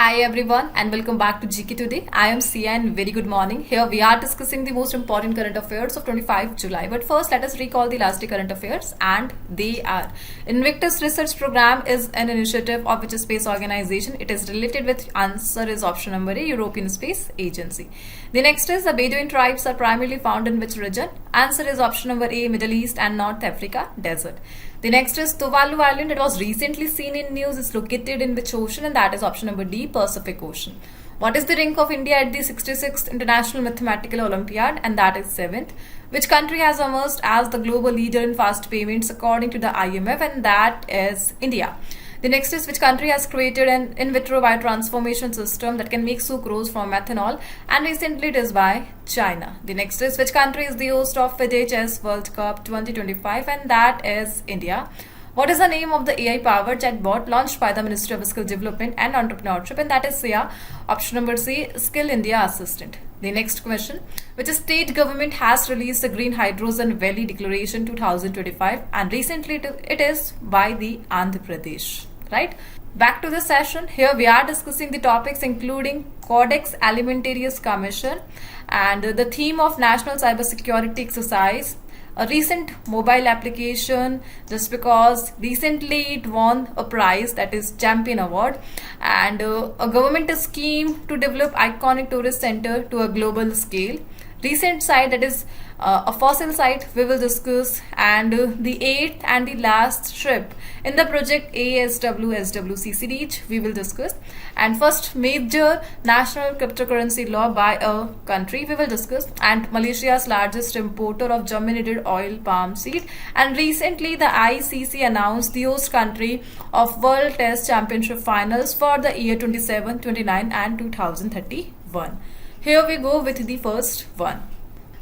Hi everyone and welcome back to GK Today. I am Sia and very good morning. Here we are discussing the most important current affairs of 25 July. But first let us recall the last day current affairs, and they are: Invictus Research Program is an initiative of which space organization. It is related with answer is option number A, European Space Agency. The next is the Bedouin tribes are primarily found in which region? Answer is option number A, Middle East and North Africa desert. The next is Tuvalu Island. It was recently seen in news. It's located in which ocean? And that is option number D, Pacific Ocean. What is the rank of India at the 66th International Mathematical Olympiad? And that is 7th. Which country has emerged as the global leader in fast payments according to the IMF? And that is India. The next is which country has created an in vitro biotransformation system that can make sucrose from methanol, and recently it is by China. The next is which country is the host of FIDE Chess World Cup 2025, and that is India. What is the name of the AI-powered chatbot launched by the Ministry of Skill Development and Entrepreneurship? And that is SIA. Option number C, Skill India Assistant. The next question: which state government has released the Green Hydrogen Valley Declaration 2025, and recently it is by the Andhra Pradesh. Right? Back to the session. Here we are discussing the topics including Codex Alimentarius Commission and the theme of National Cybersecurity Exercise, a recent mobile application just because recently it won a prize, that is Champion Award, and a government scheme to develop iconic tourist center to a global scale. Recent site, that is a fossil site, we will discuss, and the eighth and the last trip in the project ASW-SWCC reach we will discuss, and first major national cryptocurrency law by a country we will discuss, and Malaysia's largest importer of germinated oil palm seed, and recently the ICC announced the host country of World Test Championship finals for the year 27, 29 and 2031. Here we go with the first one.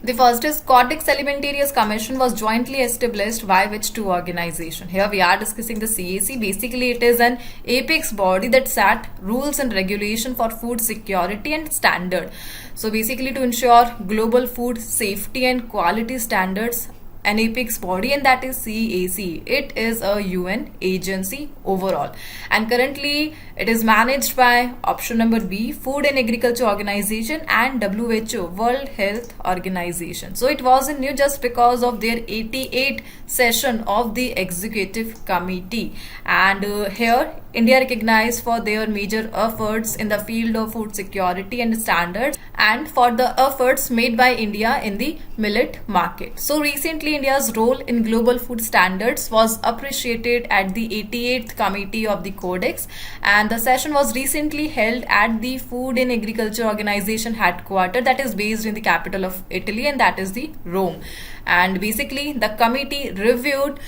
The first is Codex Alimentarius Commission was jointly established by which two organizations? Here we are discussing the CAC. Basically, it is an apex body that set rules and regulation for food security and standard. So basically, to ensure global food safety and quality standards, an apex body, and that is CAC. It is a UN agency overall, and currently it is managed by option number B, Food and Agriculture Organization, and WHO, World Health Organization. So it wasn't new just because of their 88th session of the Executive Committee, and here India recognized for their major efforts in the field of food security and standards, and for the efforts made by India in the millet market. So recently India's role in global food standards was appreciated at the 88th Committee of the Codex, and the session was recently held at the Food and Agriculture Organization headquarters, that is based in the capital of Italy, and that is the Rome. And basically the committee reviewed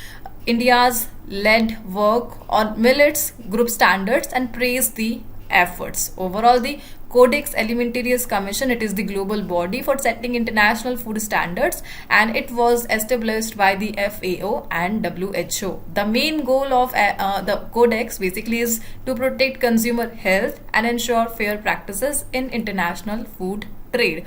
India's led work on millets group standards and praised the efforts. Overall, the Codex Alimentarius Commission, it is the global body for setting international food standards, and it was established by the FAO and WHO. The main goal of the Codex basically is to protect consumer health and ensure fair practices in international food trade.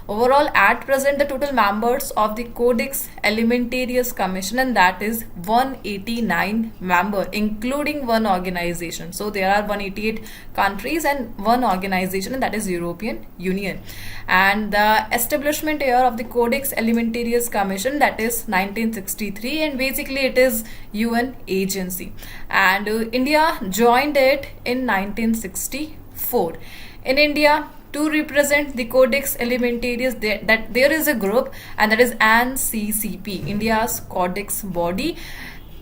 Overall, at present, the total members of the Codex Alimentarius Commission, and that is 189 members, including one organization. So there are 188 countries and one organization, and that is European Union. And the establishment year of the Codex Alimentarius Commission, that is 1963, and basically it is UN agency. And India joined it in 1964. In India, to represent the Codex Alimentarius, there is a group, and that is NCCP, India's Codex body,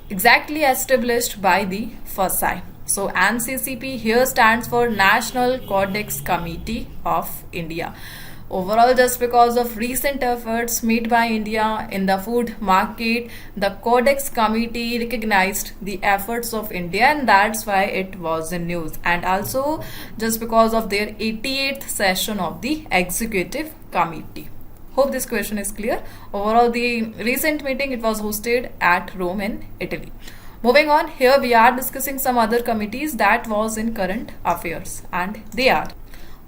exactly established by the FASI. So NCCP here stands for National Codex Committee of India. Overall, just because of recent efforts made by India in the food market, the Codex Committee recognized the efforts of India, and that's why it was in news. And also just because of their 88th session of the Executive Committee. Hope this question is clear. Overall, the recent meeting, it was hosted at Rome in Italy. Moving on, here we are discussing some other committees that was in current affairs, and they are: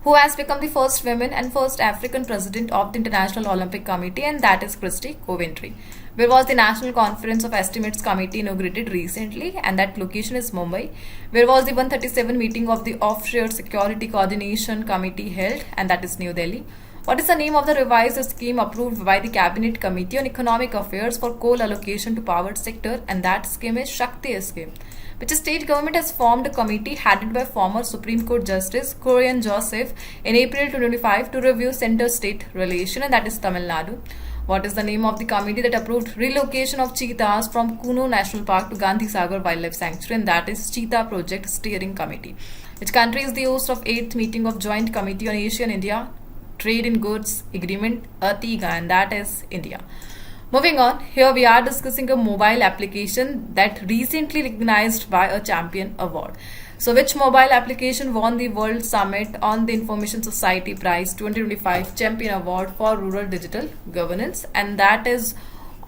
who has become the first woman and first African president of the International Olympic Committee, and that is Christy Coventry. Where was the National Conference of Estimates Committee inaugurated recently, and that location is Mumbai. Where was the 137 meeting of the Offshore Security Coordination Committee held, and that is New Delhi. What is the name of the revised scheme approved by the Cabinet Committee on Economic Affairs for coal allocation to power sector, and that scheme is Shakti scheme. Which state government has formed a committee headed by former Supreme Court Justice Kurian Joseph in April 2025 to review center-state relation, and that is Tamil Nadu. What is the name of the committee that approved relocation of cheetahs from Kuno National Park to Gandhi Sagar Wildlife Sanctuary, and that is Cheetah Project Steering Committee. Which country is the host of 8th meeting of Joint Committee on Asia and India Trade in Goods Agreement ATIGA, and that is India. Moving on, here we are discussing a mobile application that recently recognized by a champion award. So which mobile application won the World Summit on the Information Society Prize 2025 Champion Award for Rural Digital Governance, and that is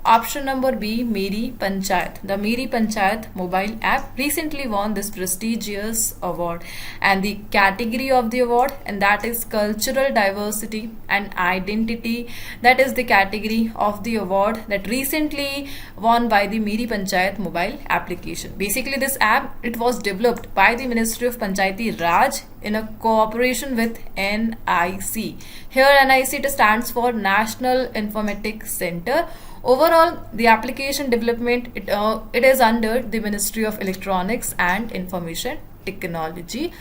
option number B, Meri Panchayat. The Meri Panchayat mobile app recently won this prestigious award, and the category of the award, and that is cultural diversity and identity. That is the category of the award that recently won by the Meri Panchayat mobile application. Basically, this app, it was developed by the Ministry of Panchayati Raj in a cooperation with NIC. Here NIC, it stands for National Informatics Center. Overall, the application development, it is under the Ministry of Electronics and Information Technology.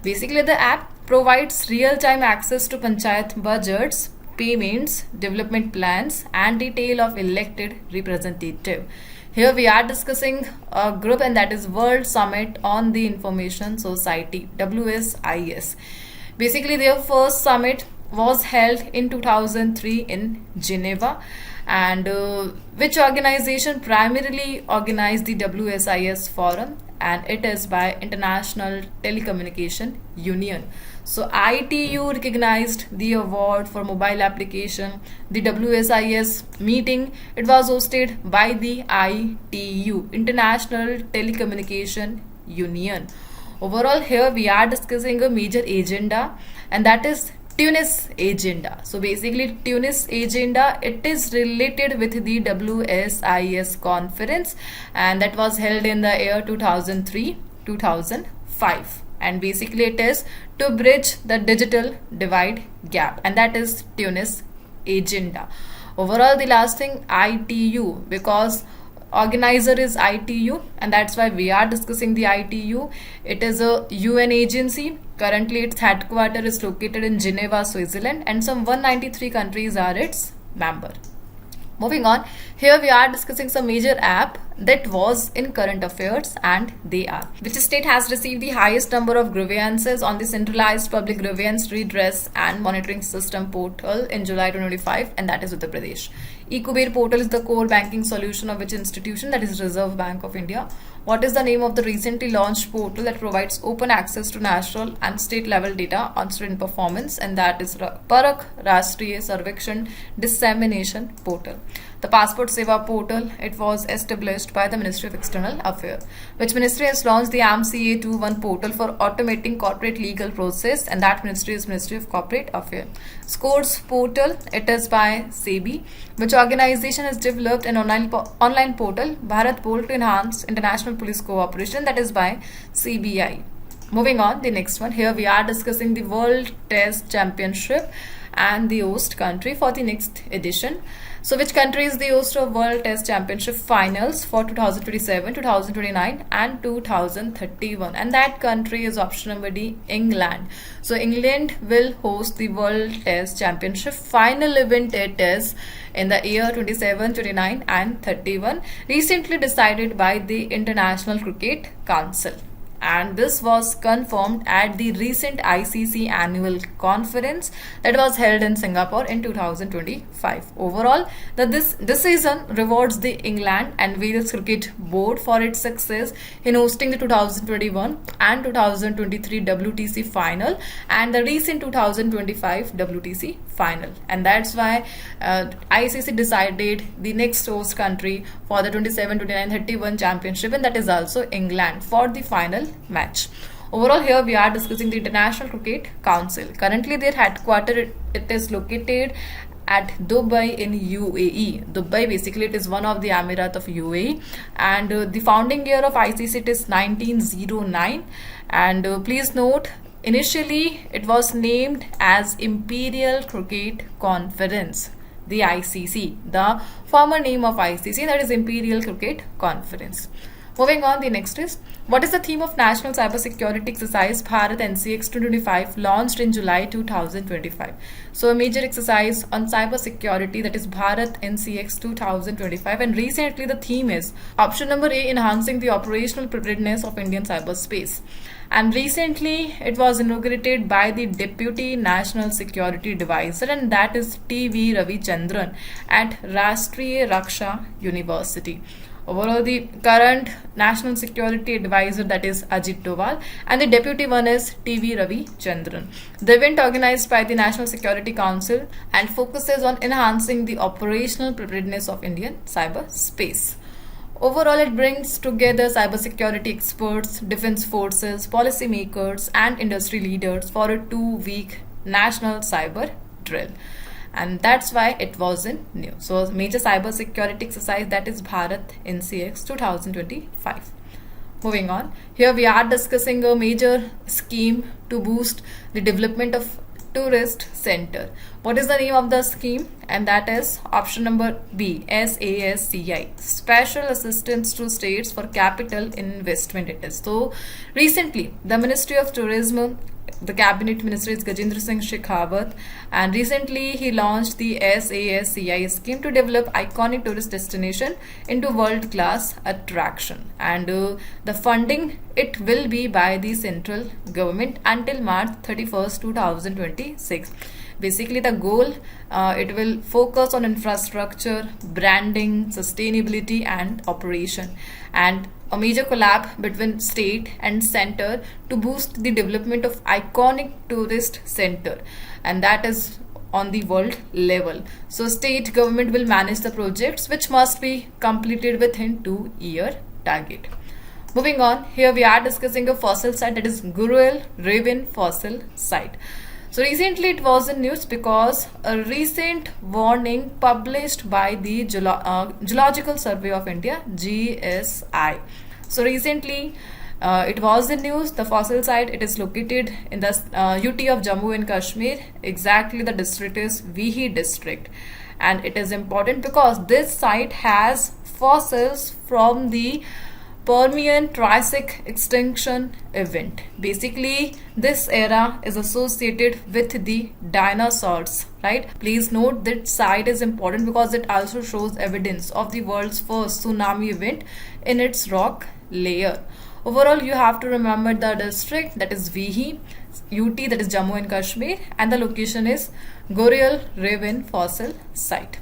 Basically, the app provides real-time access to Panchayat budgets, payments, development plans, and detail of elected representative. Here we are discussing a group, and that is World Summit on the Information Society, WSIS. Basically, their first summit was held in 2003 in Geneva, and which organization primarily organized the WSIS forum, and it is by International Telecommunication Union. So ITU recognized the award for mobile application. The WSIS meeting, it was hosted by the ITU, International Telecommunication Union. Overall, here we are discussing a major agenda, and that is Tunis agenda. So basically, Tunis agenda, it is related with the WSIS conference, and that was held in the year 2003-2005, and basically it is to bridge the digital divide gap, and that is Tunis agenda. Overall, the last thing, ITU, because organizer is ITU, and that's why we are discussing the ITU. It is a UN agency. Currently, its headquarters is located in Geneva, Switzerland, and some 193 countries are its member. Moving on, here we are discussing some major app that was in current affairs, and they are: which state has received the highest number of grievances on the centralized public grievance redress and monitoring system portal in July 2025, and that is Uttar Pradesh. eCubear portal is the core banking solution of which institution? That is Reserve Bank of India. What is the name of the recently launched portal that provides open access to national and state level data on student performance? And that is Parakh Rashtriya Sarvekshan Dissemination Portal. The Passport Seva portal, it was established by the Ministry of External Affairs. Which ministry has launched the MCA21 portal for automating corporate legal process? And that ministry is Ministry of Corporate Affairs. Scores portal, it is by SEBI. Which organization has developed an online portal, Bharat Poll, to enhance international police cooperation? That is by CBI. Moving on, the next one. Here we are discussing the World Test Championship and the host country for the next edition. So which country is the host of World Test Championship finals for 2027, 2029 and 2031? And that country is option number D, England. So England will host the World Test Championship final event. It is in the year 27, 29 and 31, recently decided by the International Cricket Council. And this was confirmed at the recent ICC annual conference that was held in Singapore in 2025. Overall, this decision rewards the England and Wales Cricket Board for its success in hosting the 2021 and 2023 WTC final and the recent 2025 WTC final. And that's why ICC decided the next host country for the 27, 29, 31 championship, and that is also England for the final match. Overall, here we are discussing the International Cricket Council. Currently, their headquarters it is located at Dubai in UAE. Dubai basically it is one of the Emirat of UAE, and the founding year of ICC it is 1909. And please note, initially it was named as Imperial Cricket Conference. The ICC, the former name of ICC, that is Imperial Cricket Conference. Moving on, the next is, what is the theme of National Cybersecurity Exercise Bharat NCX 2025 launched in July 2025? So a major exercise on cybersecurity, that is Bharat NCX 2025, and recently the theme is option number A, enhancing the operational preparedness of Indian cyberspace. And recently it was inaugurated by the Deputy National Security Advisor, and that is TV Ravichandran at Rashtriya Raksha University. Overall, the current National Security Advisor, that is Ajit Doval, and the deputy one is TV Ravichandran. The event organized by the National Security Council and focuses on enhancing the operational preparedness of Indian cyberspace. Overall, it brings together cybersecurity experts, defense forces, policymakers, and industry leaders for a 2-week national cyber drill. And that's why it wasn't new. So, a major cybersecurity exercise, that is Bharat NCX 2025. Moving on, here we are discussing a major scheme to boost the development of tourist center. What is the name of the scheme? And that is option number B, SASCI, Special Assistance to States for Capital Investment. It is. So recently the Ministry of Tourism, the cabinet minister is Gajendra Singh Shekhawat, and recently he launched the SASCI scheme to develop iconic tourist destination into world-class attraction, and the funding it will be by the central government until March 31st 2026. Basically the goal, it will focus on infrastructure, branding, sustainability and operation, and a major collab between state and center to boost the development of iconic tourist center, and that is on the world level. So state government will manage the projects which must be completed within 2-year target. Moving on, here we are discussing a fossil site, that is Guryul Ravine fossil site. So recently it was in news because a recent warning published by the Geological Survey of India, GSI. So recently it was in news. The fossil site, it is located in the UT of Jammu and Kashmir. Exactly the district is Vihi district, and it is important because this site has fossils from the Permian Triassic extinction event. Basically, this era is associated with the dinosaurs, right? Please note that site is important because it also shows evidence of the world's first tsunami event in its rock layer. Overall, you have to remember the district, that is Vihi, UT, that is Jammu and Kashmir, and the location is Guryul Ravine fossil site.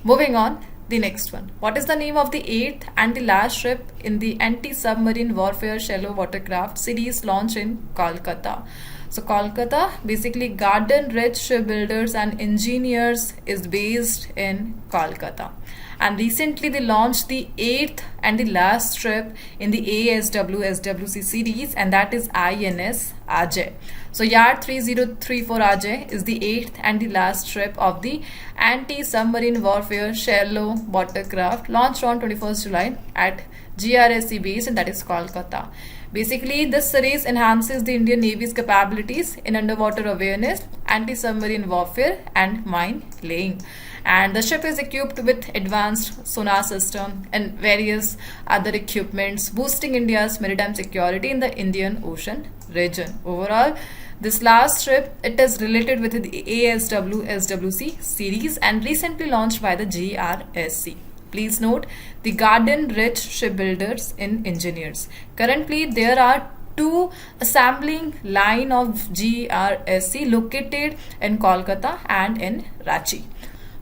Moving on, the next one. What is the name of the 8th and the last ship in the anti-submarine warfare shallow watercraft series launched in Kolkata? So Kolkata, basically Garden Ridge Shipbuilders and Engineers is based in Kolkata. And recently they launched the 8th and the last ship in the ASW SWC series, and that is INS Ajay. So Yard 3034 Ajay is the 8th and the last ship of the anti-submarine warfare shallow watercraft launched on 21st July at GRSC base, and that is Kolkata. Basically, this series enhances the Indian Navy's capabilities in underwater awareness, anti-submarine warfare and mine laying. And the ship is equipped with advanced sonar system and various other equipments, boosting India's maritime security in the Indian Ocean region. Overall, this last ship, it is related with the ASW SWC series and recently launched by the GRSC. Please note the Garden Ridge Shipbuilders and Engineers. Currently, there are 2 assembling line of GRSC located in Kolkata and in Ranchi.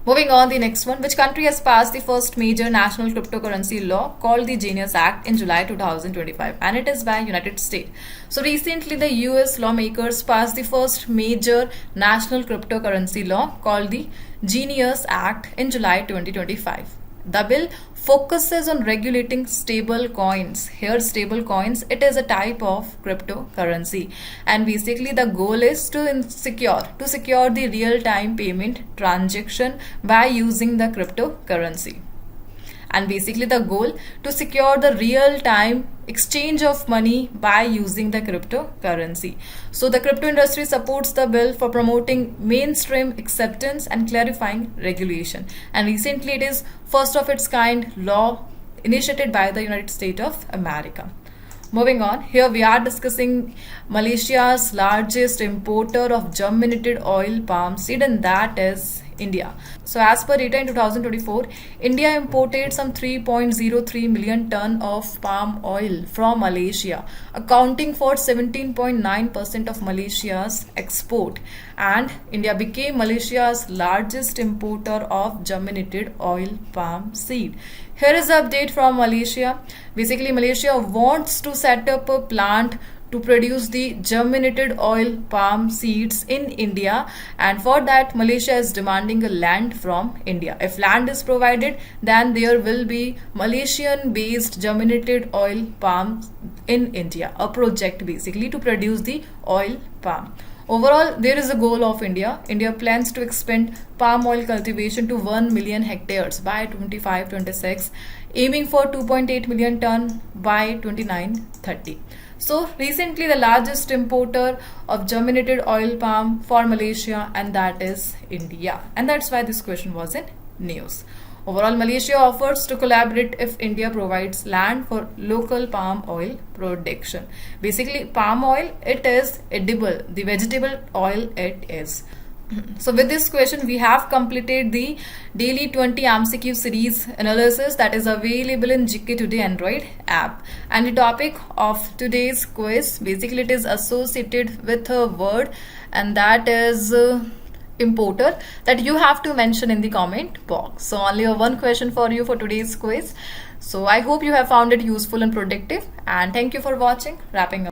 Moving on, the next one. Which country has passed the first major national cryptocurrency law called the Genius Act in July 2025? And it is by United States. So recently the US lawmakers passed the first major national cryptocurrency law called the Genius Act in July 2025. The bill focuses on regulating stable coins. Here, stable coins, it is a type of cryptocurrency, and basically the goal is to secure the real-time payment transaction by using the cryptocurrency. And basically the goal to secure the real-time exchange of money by using the cryptocurrency. So the crypto industry supports the bill for promoting mainstream acceptance and clarifying regulation. And recently it is first of its kind law initiated by the United States of America. Moving on, here we are discussing Malaysia's largest importer of germinated oil palm seed, and that is India. So as per data in 2024, India imported some 3.03 million ton of palm oil from Malaysia, accounting for 17.9% of Malaysia's export. And India became Malaysia's largest importer of germinated oil palm seed. Here is the update from Malaysia. Basically, Malaysia wants to set up a plant to produce the germinated oil palm seeds in India, and for that Malaysia is demanding a land from India. If land is provided, then there will be Malaysian based germinated oil palm in India, a project basically to produce the oil palm. Overall, there is a goal of India. India plans to expand palm oil cultivation to 1 million hectares by 25-26, aiming for 2.8 million ton by 29-30. So recently the largest importer of germinated oil palm for Malaysia, and that is India. And that's why this question was in news. Overall, Malaysia offers to collaborate if India provides land for local palm oil production. Basically, palm oil, it is edible. The vegetable oil, it is. So with this question, we have completed the daily 20 MCQ series analysis that is available in GKToday Android app. And the topic of today's quiz, basically it is associated with a word, and that is importer, that you have to mention in the comment box. So only one question for you for today's quiz. So I hope you have found it useful and productive, and thank you for watching. Wrapping up.